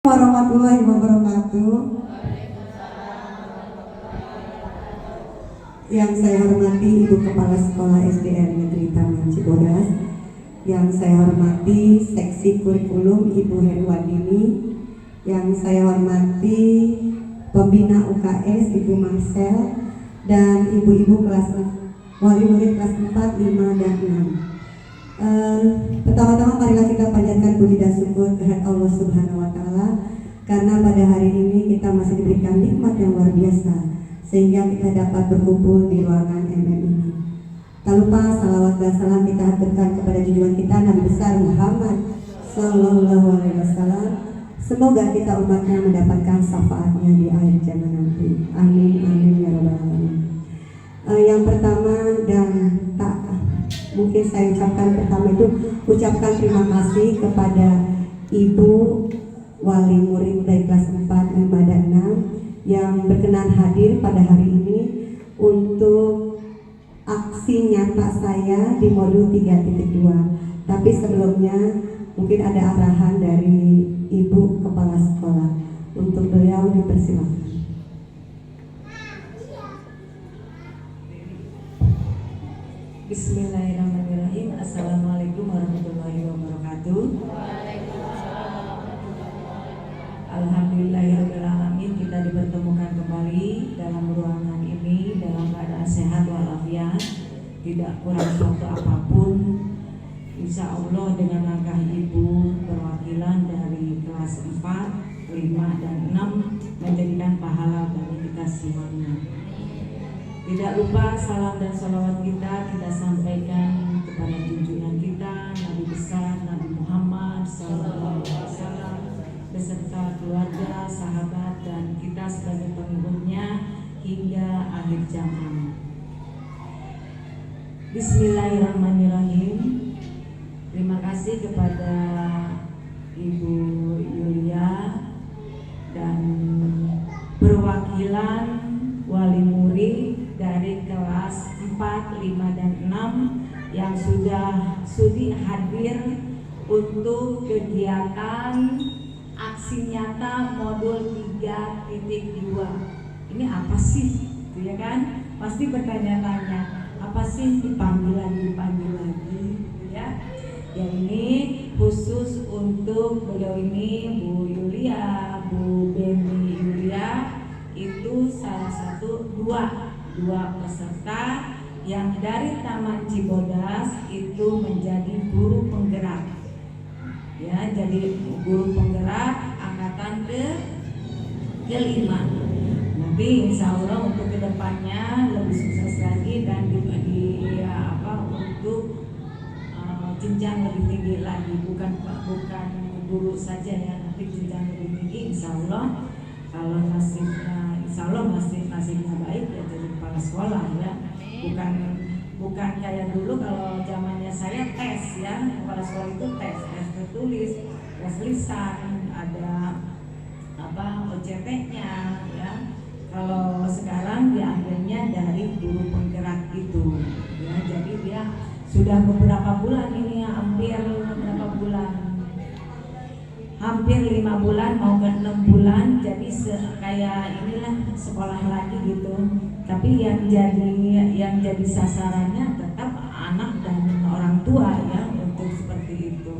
Warahmatullahi wabarakatuh. Yang saya hormati Ibu Kepala Sekolah SDN Negeri Taman Cibodas, yang saya hormati Seksi Kurikulum Ibu Heriwardini, yang saya hormati Pembina UKS Ibu Marcel, dan ibu-ibu kelas wali murid kelas 4, 5, dan 6. Pertama-tama marilah kita panjatkan puji dan syukur kehadirat Allah Subhanahu wa Ta'ala, karena pada hari ini kita masih diberikan nikmat yang luar biasa sehingga kita dapat berkumpul di ruangan MM ini. Tak lupa salawat dan salam kita haturkan kepada junjungan kita Nabi besar Muhammad Sallallahu Alaihi Wasallam. Semoga kita umatnya mendapatkan syafaatnya di akhir zaman nanti. Amin amin ya rabbal alamin. Yang pertama dan tak mungkin saya ucapkan pertama itu ucapkan terima kasih kepada Ibu wali murid dari kelas 4, 5, dan 6 yang berkenan hadir pada hari ini untuk aksi nyata saya di modul 3.2. Tapi sebelumnya mungkin ada arahan dari Ibu Kepala Sekolah, untuk beliau dipersilakan. Bismillahirrahmanirrahim. Assalamualaikum warahmatullahi wabarakatuh. Alhamdulillahirrahmanirrahim, kita dipertemukan kembali dalam ruangan ini dalam keadaan sehat walafiat, tidak kurang suatu apapun. Insya Allah dengan langkah Ibu perwakilan dari kelas 4, 5, dan 6 menjadikan pahala bagi kita semuanya. Tidak lupa salam dan sholawat kita sampaikan kepada junjungan kita Nabi besar Nabi Muhammad SAW beserta keluarga, sahabat, dan kita sebagai pengikutnya hingga akhir zaman. Bismillahirrahmanirrahim. Terima kasih kepada Ibu Yulia dan perwakilan wali murid dari kelas 4, 5, dan 6 yang sudah sudi hadir untuk kegiatan aksi nyata modul 3.2. Ini apa sih? Gitu ya kan? Pasti bertanya-tanya, apa sih dipanggil lagi gitu ya? Yang ini khusus untuk beliau ini, Bu Yulia, Bu Beni Yulia, itu salah satu dua peserta yang dari Taman Cibodas itu menjadi guru penggerak. Ya, jadi guru penggerak angkatan ke-5. Nanti insya Allah untuk kedepannya lebih sukses lagi dan untuk jenjang lebih tinggi lagi, bukan guru saja ya, nanti jenjang lebih tinggi insya Allah. Kalau nasibnya insya Allah nasibnya baik ya jadi kepala sekolah ya, bukan kayak dulu kalau zamannya saya tes ya, kepala sekolah itu tes tertulis, tes lisan, ada OJT-nya ya. Kalau sekarang diambilnya dari guru penggerak itu ya, jadi dia sudah beberapa bulan ini ya, hampir 5 bulan mau ke 6 bulan, jadi kayak inilah sekolah lagi gitu. Tapi yang jadi sasarannya tetap anak dan orang tua ya, untuk seperti itu.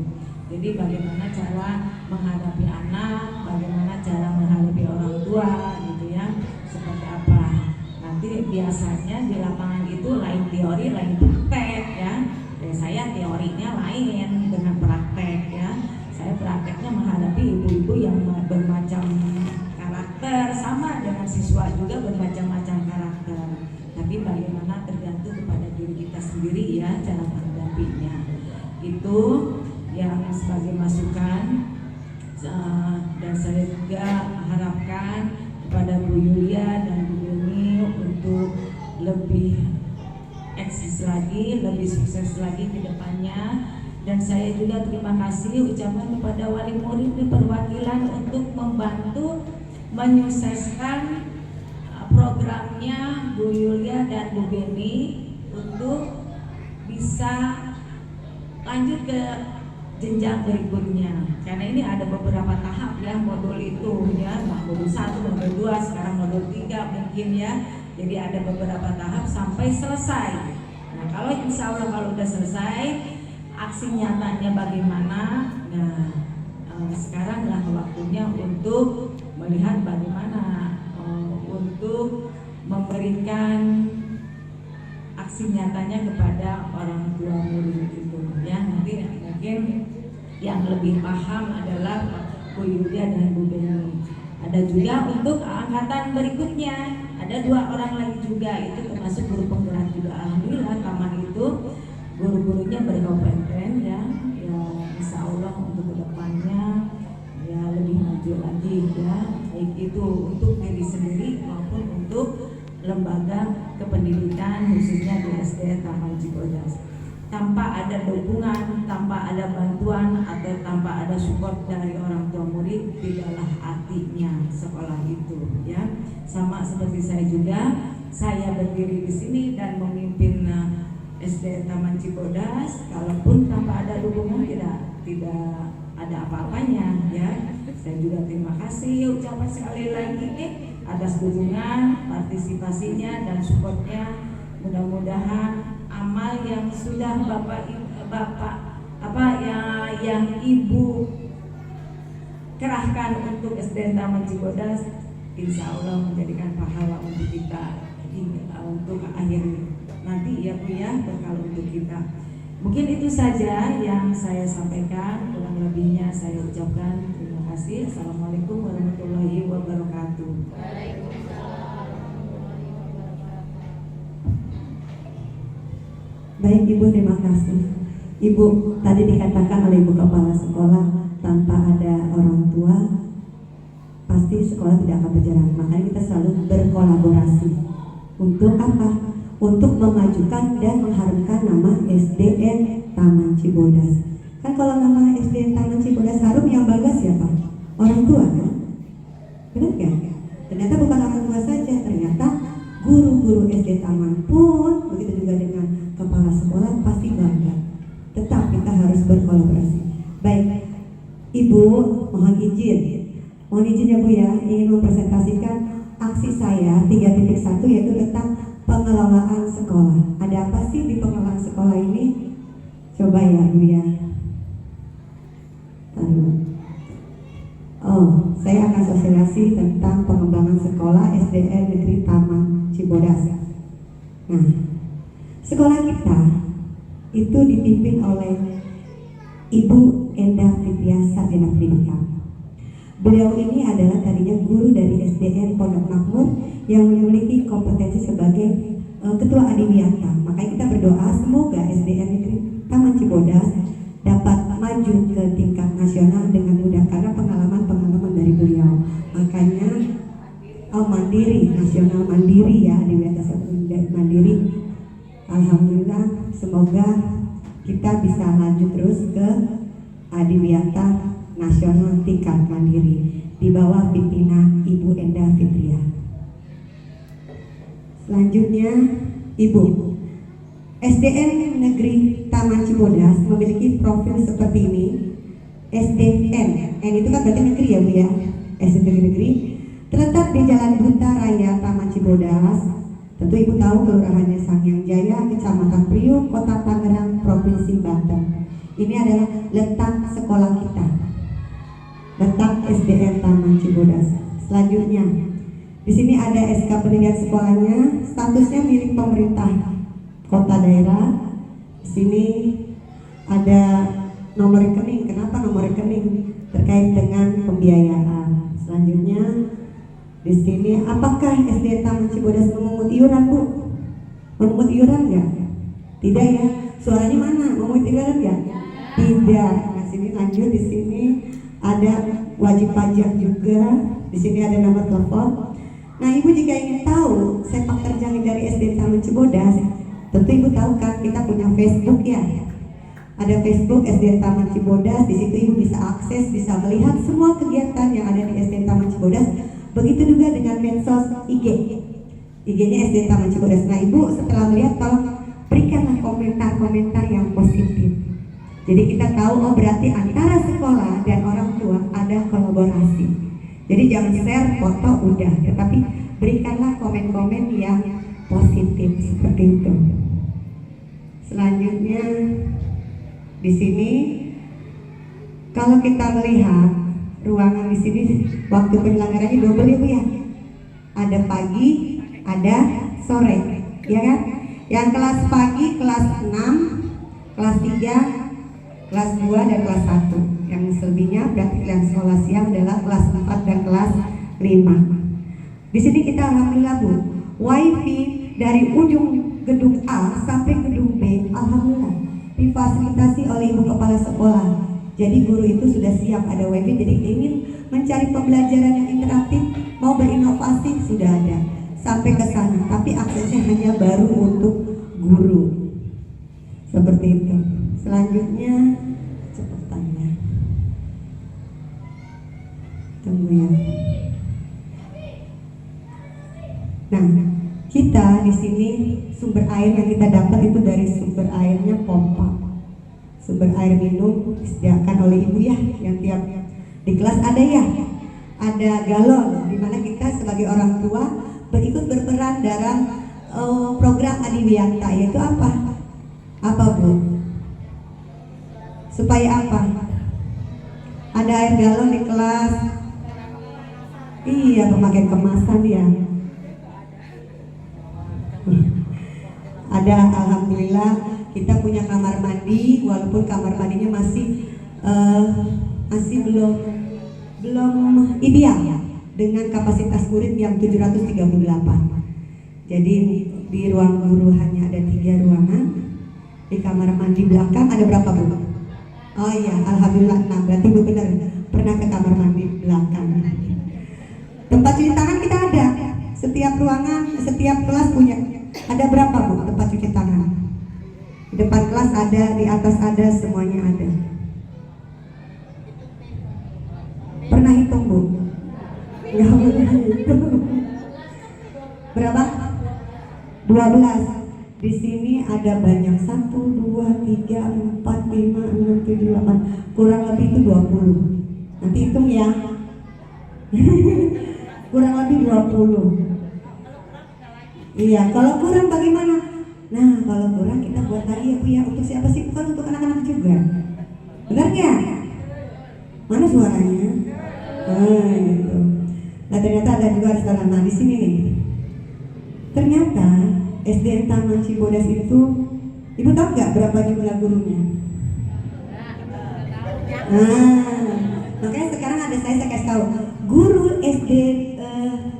Jadi bagaimana cara menghadapi anak, bagaimana cara menghadapi orang tua gitu ya, seperti apa. Nanti biasanya di lapangan itu lain teori lain praktek ya. Saya teorinya lain dengan praktek ya. Saya prakteknya menghadapi ibu-ibu yang bermacam karakter, sama dengan siswa juga bermacam-macam karakter. Tapi bagaimana tergantung kepada diri kita sendiri ya, cara menghadapinya. Itu yang sebagai masukan, dan saya juga harapkan kepada Bu Yulia dan Bu Yuni untuk lebih eksis lagi, lebih sukses lagi ke depannya. Dan saya juga terima kasih ucapan kepada wali murid di perwakilan untuk membantu menyukseskan programnya Bu Yulia dan Bu Beni untuk bisa lanjut ke jenjang berikutnya. Karena ini ada beberapa tahap ya modul itu ya, modul 1, modul 2, sekarang modul 3 mungkin ya. Jadi ada beberapa tahap sampai selesai. Nah, kalau insya Allah kalau udah selesai, aksi nyatanya bagaimana? Nah, sekaranglah waktunya untuk melihat bagaimana untuk memberikan aksi nyatanya kepada orang tua murid itu ya. Nanti mungkin yang lebih paham adalah Bu Yulia dan Bu Beni. Ada juga untuk angkatan berikutnya, ada 2 orang lagi juga, itu termasuk guru penggerak juga. Alhamdulillah taman itu guru-gurunya berkompeten ya, ya insya Allah untuk kedepannya ya lebih maju lagi ya, baik itu untuk diri sendiri maupun untuk lembaga kependidikan khususnya di SD Taman Cibodas. Tanpa ada dukungan, tanpa ada bantuan atau tanpa ada support dari orang tua murid, tidaklah artinya sekolah itu ya. Sama seperti saya juga, saya berdiri di sini dan memimpin SD Taman Cibodas, kalaupun tanpa ada dukungan tidak ada apa-apanya ya. Saya juga terima kasih ucapan sekali lagi atas dukungan, partisipasinya dan supportnya. Mudah-mudahan amal yang sudah yang Ibu kerahkan untuk SD Taman Cibodas, insya Allah menjadikan pahala untuk kita untuk akhir nanti ya Bu ya, bekal untuk kita. Mungkin itu saja yang saya sampaikan, kurang lebihnya saya ucapkan terima kasih. Assalamualaikum warahmatullahi wabarakatuh. Baik Ibu, terima kasih. Ibu, tadi dikatakan oleh Ibu Kepala Sekolah, tanpa ada orang tua pasti sekolah tidak akan berjalan. Makanya kita selalu berkolaborasi. Untuk apa? Untuk memajukan dan mengharumkan nama SDN Taman Cibodas. Kan kalau nama SDN Taman Cibodas harum, yang bangga siapa? Orang tua kan? Benar kan? Ternyata bukan orang tua saja, ternyata guru-guru SD Taman pun, begitu juga dengan kepala sekolah pasti bangga. Tetap kita harus berkolaborasi. Baik, Ibu mohon izin ya Bu ya, ingin mempresentasikan aksi saya 3.1 yaitu tentang pengelolaan sekolah. Ada apa sih di pengelolaan sekolah ini? Coba ya Bu ya. Saya akan sosialisasi tentang pengembangan sekolah SDN Negeri Taman Cibodas. Nah, sekolah kita itu dipimpin oleh Ibu Endah Fitria Sarjana Pendidikan. Beliau ini adalah tadinya guru dari SDN Pondok Makmur yang memiliki kompetensi sebagai ketua adiwiyata. Makanya kita berdoa semoga SDN Negeri Taman Cibodas dapat maju ke tingkat nasional dengan mudah karena pengalaman dari beliau. Makanya mandiri, nasional mandiri ya, adiwiyata mandiri. Alhamdulillah, semoga kita bisa lanjut terus ke adiwiyata nasional tingkat mandiri di bawah pimpinan Ibu Endah Fitria. Selanjutnya, Ibu, SDN Negeri Taman Cibodas memiliki profil seperti ini. SDN, N itu kan berarti negeri ya Bu ya. SDN Negeri terletak di Jalan Buta Raya Taman Cibodas. Tentu Ibu tahu kelurahannya Sangyang Jaya, Kecamatan Priuk, Kota Tangerang, Provinsi Banten. Ini adalah letak sekolah kita, letak SDN Taman Cibodas. Selanjutnya, di sini ada SK pendidikan sekolahnya, statusnya milik pemerintah kota daerah. Di sini ada nomor rekening. Kenapa nomor rekening? Terkait dengan pembiayaan. Selanjutnya, di sini apakah SDN Taman Cibodas memungut iuran Bu? Memungut iuran nggak? Tidak ya. Suaranya mana? Memungut iuran nggak? Tidak. Nah sini lanjut, di sini ada wajib pajak juga. Di sini ada nomor telepon. Nah Ibu jika ingin tahu sepak terjang dari SDN Taman Cibodas, tentu Ibu tahu kan kita punya Facebook ya. Ada Facebook SDN Taman Cibodas. Di situ Ibu bisa akses, bisa melihat semua kegiatan yang ada di SDN Taman Cibodas. Begitu juga dengan medsos IG. IG-nya SDN Taman Cibodas. Nah Ibu setelah melihat tolong berikanlah komentar-komentar yang positif. Jadi kita tahu oh berarti antara sekolah dan orang tua ada kolaborasi. Jadi jangan share foto udah, tetapi berikanlah komen-komen yang positif seperti itu. Selanjutnya di sini kalau kita melihat ruangan di sini waktu penyelenggaranya double ya Bu ya. Ada pagi, ada sore, ya kan? Yang kelas pagi kelas 6, kelas 3, kelas 2 dan kelas 1. Yang selebihnya berarti yang sekolah siang adalah kelas 4 dan kelas 5. Di sini kita alhamdulillah Bu, wifi dari ujung gedung A sampai gedung B alhamdulillah difasilitasi oleh Ibu Kepala Sekolah. Jadi guru itu sudah siap ada wifi, jadi ingin mencari pembelajaran yang interaktif, mau berinovasi sudah ada sampai ke sana. Tapi aksesnya hanya baru untuk guru. Seperti itu. Selanjutnya cepetannya. Tunggu ya. Nah, kita di sini sumber air yang kita dapat itu dari sumber airnya pompa. Sumber air minum disediakan oleh ibu ya, yang tiap di kelas ada ya, ada galon, dimana kita sebagai orang tua berperan dalam program Adiwiyata, yaitu apa? Apa Bu? Supaya apa? Ada air galon di kelas. Iya, pemakaian kemasan ya. Ada alhamdulillah kita punya kamar mandi, walaupun kamar mandinya masih belum ideal dengan kapasitas murid yang 738. Jadi di ruang guru hanya ada 3 ruangan. Di kamar mandi belakang ada berapa Bu? Oh iya, alhamdulillah 6. Berarti Bu benar pernah ke kamar mandi belakang. Tempat cuci tangan kita ada. Setiap ruangan, setiap kelas punya. Ada berapa Bu tempat cuci tangan? Di depan kelas ada, di atas ada, semuanya ada. Pernah hitung Bu? Nggak pernah hitung. Berapa? 12. Di sini ada banyak, 1, 2, 3, 4, 5, 6, 7, 8. Kurang lebih itu 20. Nanti hitung ya. Kurang lebih 20. Iya, kalau kurang bagaimana? Nah, kalau kurang kita buat lagi ya Bu ya. Untuk siapa sih? Bukan untuk anak-anak juga. Benar nggak? Mana suaranya? Gitu. Nah, ternyata ada juga restoran. Nah, di sini nih. Ternyata SDN Taman Cibodas itu, Ibu tahu nggak berapa jumlah gurunya? Nah, makanya sekarang ada saya kasih tahu. Guru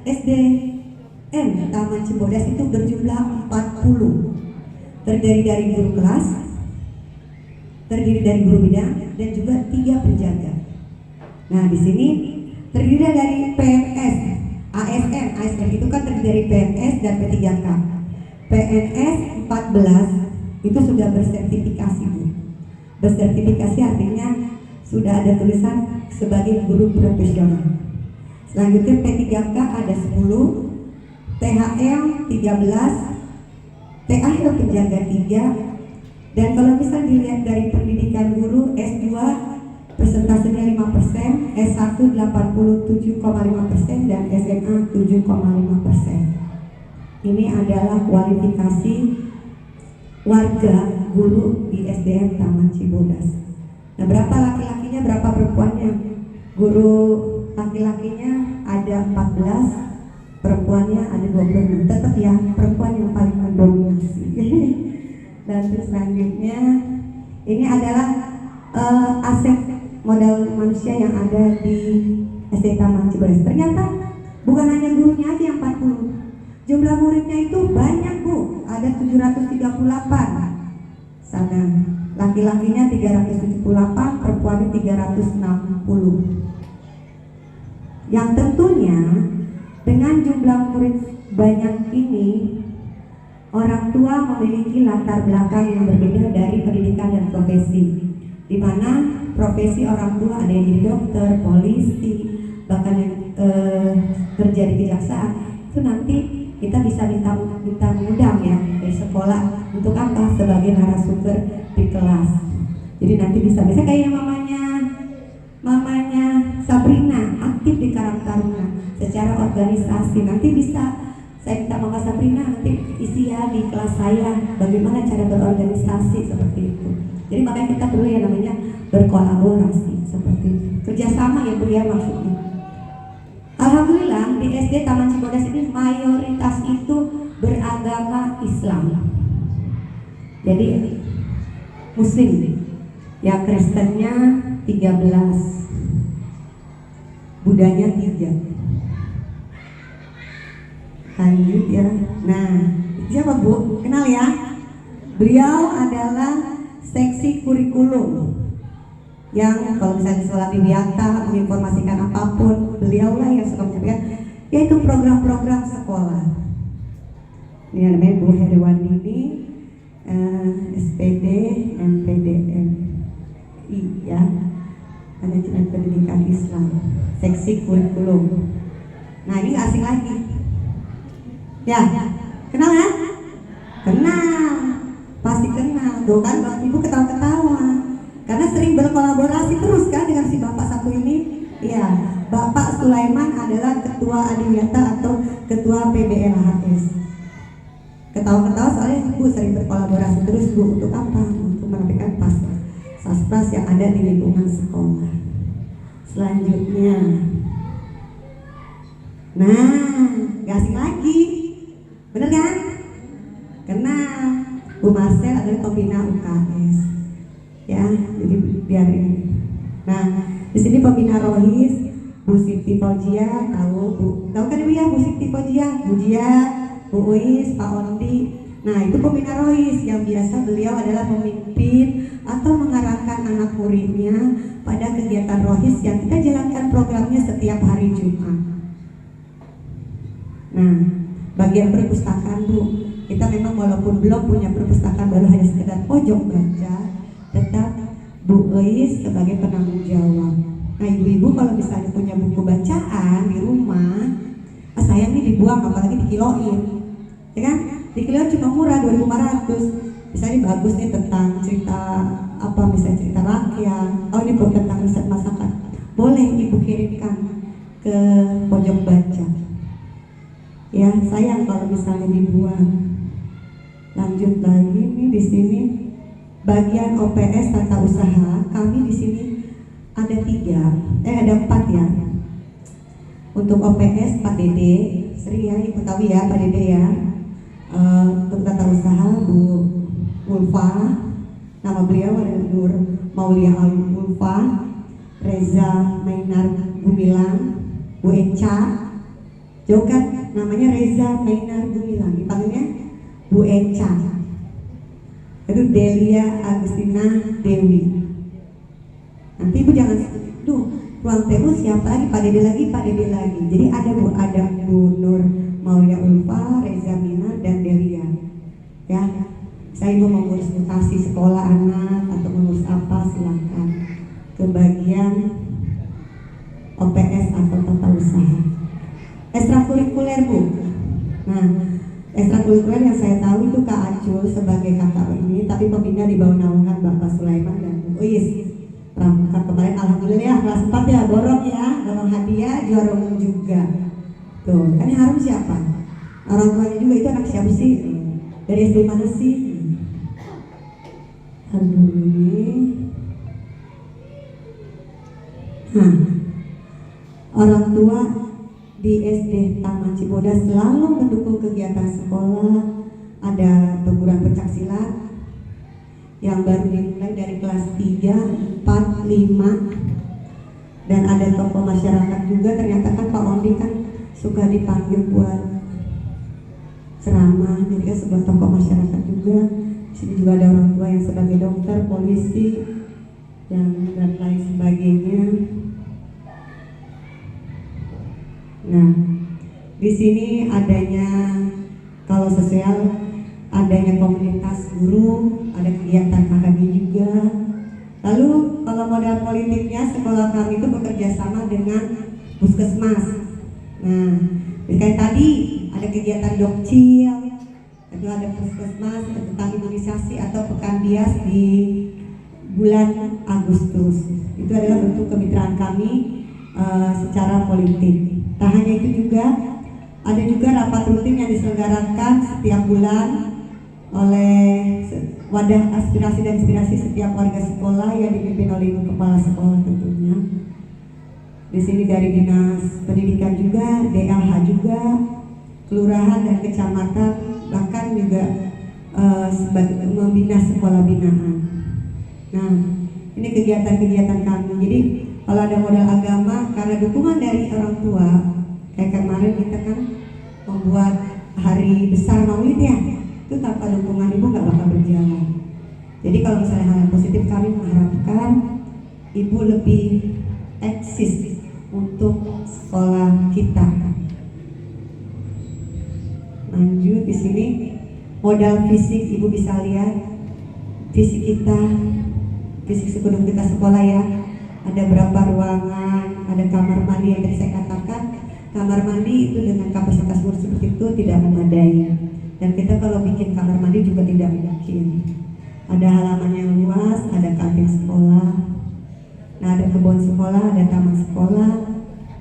SDN Taman Cibodas itu berjumlah 40. Terdiri dari guru kelas, terdiri dari guru bidang, dan juga 3 penjaga. Nah, di sini terdiri dari PNS, ASN itu kan terdiri dari PNS dan P3K. PNS 14 itu sudah bersertifikasi Bu. Bersertifikasi artinya sudah ada tulisan sebagai guru profesional. Selanjutnya P3K ada 10, THL 13, TAL penjaga 3, dan kalau bisa dilihat dari pendidikan guru S2 persentasenya 5%, S1 87,5%, dan SMA 7,5%. Ini adalah kualifikasi warga guru di SDN Taman Cibodas. Nah, berapa laki-lakinya, berapa perempuannya? Guru laki-lakinya ada 14, perempuannya ada 26. Tetap ya, perempuan yang paling mendominasi. Dan terus selanjutnya ini adalah aset modal manusia yang ada di SDN Taman Cibodas. Ternyata bukan hanya gurunya aja yang 40. Jumlah muridnya itu banyak Bu, ada 738. Sana laki-lakinya 378, perempuannya 360. Yang tentunya dengan jumlah murid banyak ini, orang tua memiliki latar belakang yang berbeda dari pendidikan dan profesi. Di mana profesi orang tua ada yang jadi dokter, polisi, bahkan yang kerja di kejaksaan. Itu nanti kita bisa minta undang ya dari sekolah untuk apa? Sebagai narasumber di kelas. Jadi nanti bisa. Misalnya kayak mamanya Sabrina aktif di Karang Taruna secara organisasi. Nanti bisa saya minta Mama Sabrina nanti isi ya di kelas saya bagaimana cara berorganisasi seperti itu. Jadi makanya kita perlu yang namanya berkolaborasi seperti itu. Kerjasama ya Bu ya maksudnya. Alhamdulillah di SD Taman Cibodas ini mayoritas itu beragama Islam. Jadi Muslim, ya Kristennya 13, Budanya 3. Lanjut ya. Nah, siapa Bu? Kenal ya? Beliau adalah seksi kurikulum yang kalau misalnya di sekolah Bibiata menginformasikan apapun, beliau lah yang suka menyampaikan, yaitu program-program sekolah. Ini namanya Bu Heriwandini, SPD, MPDMI ya, Manajemen Pendidikan Islam, seksi kurikulum. Nah ini nggak asing lagi. Ya, kenal kan? Kenal, pasti kenal. Tuh kan Bang Ibu ketawa-ketawa, karena sering berkolaborasi terus kan dengan si Bapak satu ini. Iya, Bapak Sulaiman adalah Ketua Adiwiyata atau Ketua PBLHS. Ketawa-ketawa soalnya Bu sering berkolaborasi terus Bu, untuk apa? Untuk menampilkan saspas yang ada di lingkungan sekolah. Selanjutnya, nah, gak asing lagi, bener kan? Kenal, Bu Marcel adalah pembina UKS, ya. Jadi biar ini. Nah, di sini pembina Rohis, Bu Siti Fauzia, tahu kan Ibu ya Bu Siti Fauzia, Bu Jia, Bu Uis, Pak Ondi. Nah itu pembina Rohis yang biasa beliau adalah memimpin atau mengarahkan anak muridnya pada kegiatan Rohis yang kita jalankan programnya setiap hari Jumat. Nah bagian perpustakaan Bu, kita memang walaupun belum punya perpustakaan baru hanya sekedar pojok baca, tetap Bu Uis sebagai penanggung jawab. Nah ibu-ibu kalau misalnya punya buku bacaan di rumah, sayang nih dibuang apalagi dikiloin, ya kan? Dikiloin cuma murah 2.500. Misalnya bagus nih tentang cerita apa, misalnya cerita rakyat, oh ini buku tentang riset masakan, boleh ibu kirimkan ke pojok baca. Ya sayang kalau misalnya dibuang. Lanjut lagi nih di sini bagian OPS tata usaha kami di sini ada 4 ya. Untuk OPS Pak Dede, sering ya Ibu tahu ya Pak Dede ya. Untuk tata usaha Bu Ulfa, nama beliau adalah Nur Maulia Ulfa, Reza Mainar Gumilang, Bu Eca, jauh kan namanya Reza Mainar Gumilang, dipanggilnya Bu Eca. Itu Delia Agustina Dewi. Nanti Ibu jangan ruang terus siapa lagi, Pak Dede lagi. Jadi ada Bu Nur Maulia Ulfa, Reza Mina dan Delia. Ya, saya Ibu mengurus mutasi sekolah anak atau mengurus apa silakan ke bagian OPS atau tata usaha. Ekstrakurikuler Bu. Nah, ekstrakurikuler yang saya tahu itu Kak Acul sebagai kakak ini, tapi pembina di bawah naungan Bapak Sulaiman dan Bu Uis. Pramuka kemarin alhamdulillah kelas 4 ya, borong hadiah, juara umum juga. Tuh, kan yang harum siapa? Orang tuanya juga, itu anak siapa sih? Dari SD mana sih? Aduh. Nah, orang tua di SD Taman Cibodas selalu mendukung kegiatan sekolah. Ada teguran pencaksilat yang baru dimulai dari kelas 3, 4, 5, dan ada tokoh masyarakat juga. Ternyata kan Pak Ondi kan suka dipanggil buat ceramah, jadi kan sebuah tokoh masyarakat juga. Di sini juga ada orang tua yang sebagai dokter, polisi, dan lain sebagainya. Nah, di sini adanya kalau sosial, adanya komunitas guru, ada kegiatan KKB juga. Lalu kalau modal politiknya, sekolah kami itu bekerja sama dengan puskesmas. Nah, kayak tadi ada kegiatan dokcil, itu ada puskesmas tentang imunisasi atau pekan bias bulan Agustus. Itu adalah bentuk kemitraan kami secara politik. Tak hanya itu juga, ada juga rapat rutin yang diselenggarakan setiap bulan oleh wadah aspirasi dan inspirasi setiap warga sekolah yang dipimpin oleh ibu kepala sekolah tentunya. Di sini dari dinas pendidikan juga, DLH juga, kelurahan dan kecamatan, bahkan juga sebagai membina sekolah binaan. Nah, ini kegiatan-kegiatan kami. Jadi kalau ada modal agama, karena dukungan dari orang tua, kayak kemarin kita kan membuat hari besar Maulid ya, itu tanpa dukungan ibu nggak bakal berjalan. Jadi kalau misalnya hal yang positif, kami mengharapkan ibu lebih eksis untuk sekolah kita. Lanjut di sini modal fisik, ibu bisa lihat fisik kita, fisik sebelum kita sekolah ya. Ada berapa ruangan, ada kamar mandi yang tadi saya katakan. Kamar mandi itu dengan kapasitas murid seperti itu tidak memadai. Dan kita kalau bikin kamar mandi juga tidak mungkin. Ada halaman yang luas, ada kantin sekolah. Nah, ada kebun sekolah, ada taman sekolah,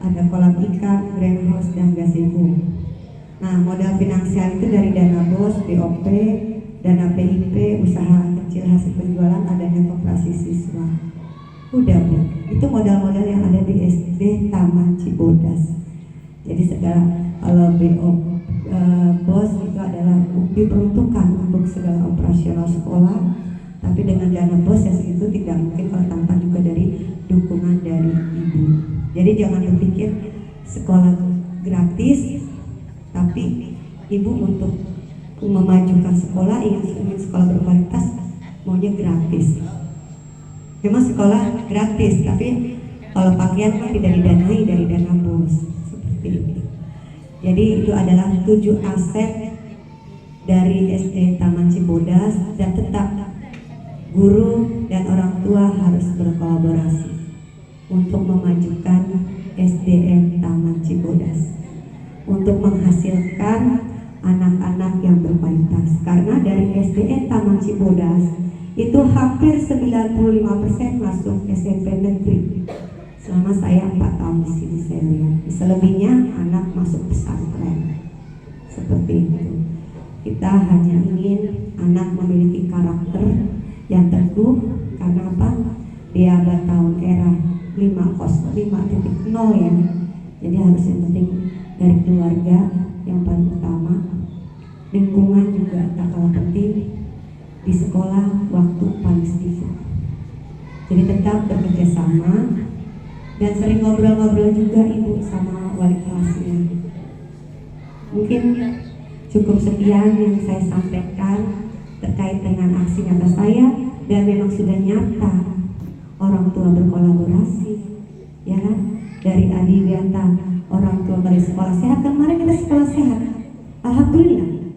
ada kolam ikan, greenhouse dan gazebo. Nah, modal finansial itu dari dana BOS, BOP, dana PIP, usaha kecil hasil penjualan, adanya koperasi siswa. Udah Bu, itu modal-modal yang ada di SD Taman Cibodas. Jadi segala kalau BOS itu adalah diperuntukkan untuk segala operasional sekolah, tapi dengan dana BOS yang segitu tidak mungkin kalau tanpa juga dari dukungan dari ibu. Jadi jangan berpikir sekolah gratis, tapi ibu untuk memajukan sekolah, ingin sekolah berkualitas, maunya gratis. Memang sekolah gratis, tapi kalau pakaian kan tidak didanai dari dana BOS seperti itu. Jadi itu adalah 7 aset dari SD Taman Cibodas, dan tetap guru dan orang tua harus berkolaborasi untuk memajukan SDN Taman Cibodas, untuk menghasilkan anak-anak yang berkualitas. Karena dari SDN Taman Cibodas itu hampir 95% masuk SMP negeri. Selama saya 4 tahun di sini saya lihat, selebihnya anak masuk pesantren. Seperti itu. Kita hanya ingin anak memiliki karakter yang teguh, karena apa? Di abad tahun era 5.0 ya. Jadi harus yang penting dari keluarga yang paling utama. Lingkungan juga tak kalah penting. Di sekolah waktu paling sedikit. Jadi tetap bekerja sama dan sering ngobrol-ngobrol juga ibu sama wali kelasnya. Mungkin cukup sekian yang saya sampaikan terkait dengan aksi nyata saya, dan memang sudah nyata orang tua berkolaborasi, ya kan? Dari Adi Wianta, orang tua dari sekolah sehat. Kemarin kita sekolah sehat, alhamdulillah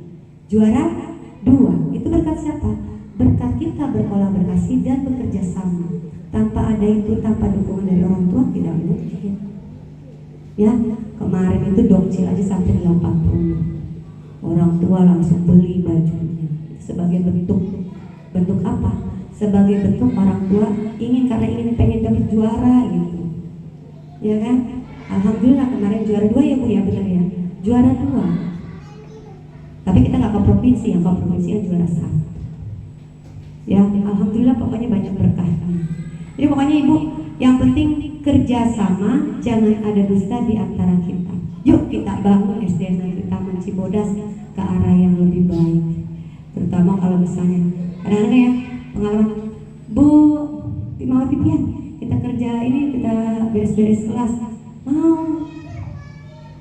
juara 2. Itu berkat siapa? Berkat kita berkolaborasi dan bekerja sama. Tanpa ada itu, tanpa dukungan dari orang tua, tidak mungkin. Ya, kemarin itu dokcil aja sampai 80. Orang tua langsung beli bajunya. Sebagai bentuk apa? Sebagai bentuk orang tua karena ingin pengen dapat juara gitu. Ya kan? Alhamdulillah kemarin juara 2 ya Bu ya, benar ya. Juara 2. Tapi kita nggak ke provinsi, yang ke provinsinya juara 1. Ya, alhamdulillah pokoknya banyak berkahnya. Jadi pokoknya ibu, yang penting kerjasama, jangan ada dusta di antara kita. Yuk kita bangun SDN Negeri Taman Cibodas ke arah yang lebih baik. Terutama kalau misalnya kadang-kadang ya pengalaman, Bu, mau pipian, kita kerja ini, kita beres-beres kelas, mau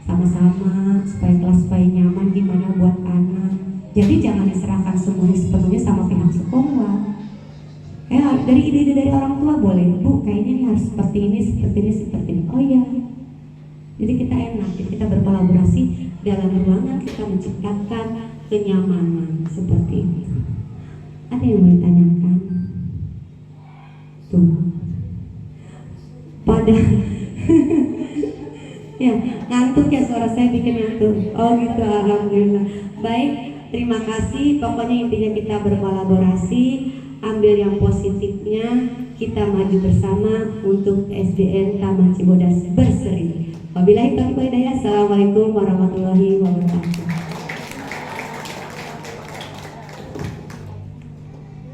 sama-sama supaya kelas supaya nyaman, gimana buat anak. Jadi jangan diserahkan semuanya sepenuhnya sama pihak sekolah. Ya, dari ide-ide dari orang tua boleh, Bu, kayaknya ini harus seperti ini, seperti ini, seperti ini. Oh iya. Jadi kita enak, jadi kita berkolaborasi dalam ruangan, kita menciptakan kenyamanan seperti ini. Ada yang mau ditanyakan? Tuh. Pada ya, ngantuk ya suara saya bikin ngantuk. Oh gitu, alhamdulillah. Baik, terima kasih. Pokoknya intinya kita berkolaborasi. ambil yang positifnya, kita maju bersama untuk SDN Taman Cibodas berseri. Wabillahi taufiq wal hidayah. Assalamualaikum warahmatullahi wabarakatuh.